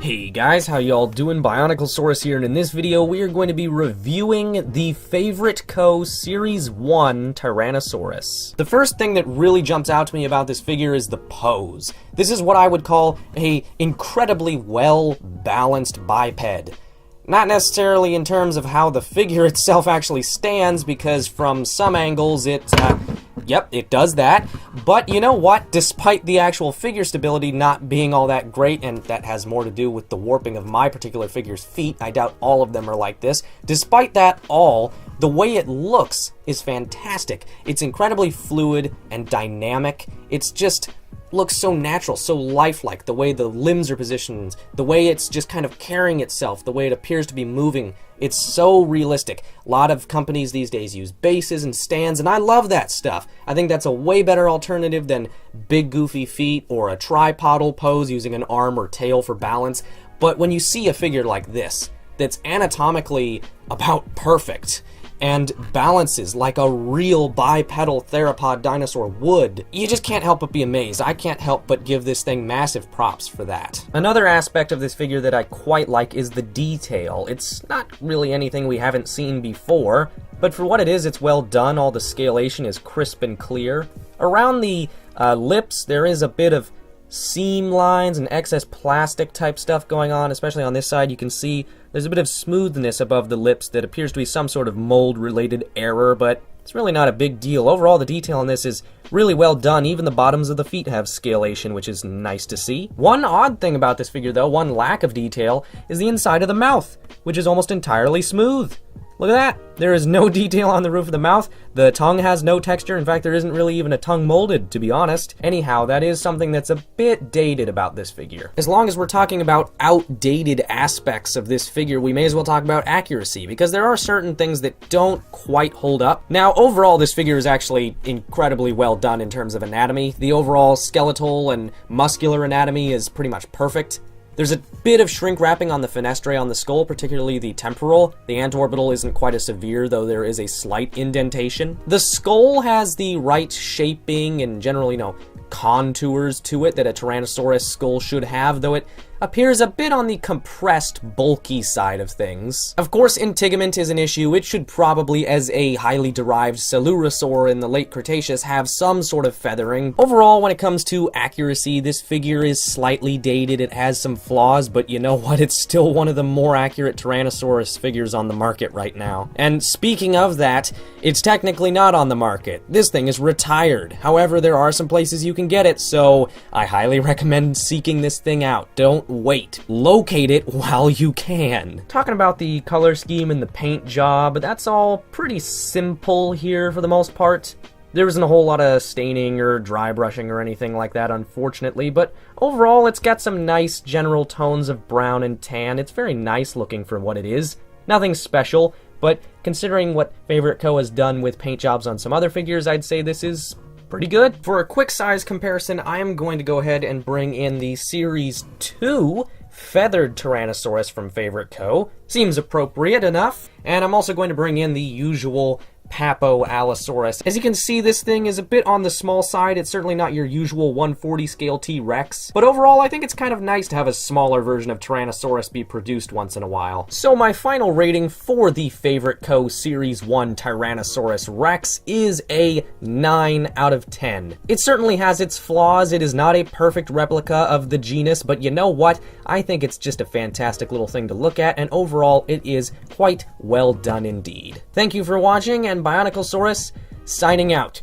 Hey guys, how y'all doing? BionicleSaurus here, and in this video we are going to be reviewing the Favorite Co. Series 1 Tyrannosaurus. The first thing that really jumps out to me about this figure is the pose. This is what I would call a incredibly well-balanced biped. Not necessarily in terms of how the figure itself actually stands, because from some angles yep, it does that. But you know what? Despite the actual figure stability not being all that great, and that has more to do with the warping of my particular figure's feet, I doubt all of them are like this. Despite that all, the way it looks is fantastic. It's incredibly fluid and dynamic. It's just looks so natural, so lifelike, the way the limbs are positioned, the way it's just kind of carrying itself, the way it appears to be moving. It's so realistic. A lot of companies these days use bases and stands, and I love that stuff. I think that's a way better alternative than big goofy feet or a tripodal pose using an arm or tail for balance. But when you see a figure like this, that's anatomically about perfect, and balances like a real bipedal theropod dinosaur would, you just can't help but be amazed. I can't help but give this thing massive props for that. Another aspect of this figure that I quite like is the detail. It's not really anything we haven't seen before, but for what it is, it's well done. All the scalation is crisp and clear. Around the lips, there is a bit of seam lines and excess plastic type stuff going on, especially on this side. You can see there's a bit of smoothness above the lips that appears to be some sort of mold related error, but it's really not a big deal. Overall, the detail on this is really well done. Even the bottoms of the feet have scalation, which is nice to see. One odd thing about this figure though, one lack of detail, is the inside of the mouth, which is almost entirely smooth. Look at that! There is no detail on the roof of the mouth. The tongue has no texture. In fact, there isn't really even a tongue molded, to be honest. Anyhow, that is something that's a bit dated about this figure. As long as we're talking about outdated aspects of this figure, we may as well talk about accuracy, because there are certain things that don't quite hold up. Now, overall, this figure is actually incredibly well done in terms of anatomy. The overall skeletal and muscular anatomy is pretty much perfect. There's a bit of shrink wrapping on the fenestrae on the skull, particularly the temporal. The antorbital isn't quite as severe, though there is a slight indentation. The skull has the right shaping and general, contours to it that a Tyrannosaurus skull should have, though it appears a bit on the compressed, bulky side of things. Of course, integument is an issue. It should probably, as a highly derived Coelurosaur in the late Cretaceous, have some sort of feathering. Overall, when it comes to accuracy, this figure is slightly dated. It has some flaws, but you know what? It's still one of the more accurate Tyrannosaurus figures on the market right now. And speaking of that, it's technically not on the market. This thing is retired. However, there are some places you can get it, so I highly recommend seeking this thing out. Don't wait. Locate it while you can. Talking about the color scheme and the paint job, that's all pretty simple here for the most part. There isn't a whole lot of staining or dry brushing or anything like that, unfortunately, but overall it's got some nice general tones of brown and tan. It's very nice looking for what it is. Nothing special, but considering what Favorite Co. has done with paint jobs on some other figures, I'd say this is pretty good. For a quick size comparison, I am going to go ahead and bring in the Series 2 Feathered Tyrannosaurus from Favorite Co. Seems appropriate enough. And I'm also going to bring in the usual Papo Allosaurus. As you can see, this thing is a bit on the small side. It's certainly not your usual 140 scale T-Rex, but overall I think it's kind of nice to have a smaller version of Tyrannosaurus be produced once in a while. So my final rating for the Favorite Co. Series 1 Tyrannosaurus Rex is a 9 out of 10. It certainly has its flaws. It is not a perfect replica of the genus, but you know what? I think it's just a fantastic little thing to look at, and overall it is quite well done indeed. Thank you for watching, and BionicleSaurus signing out.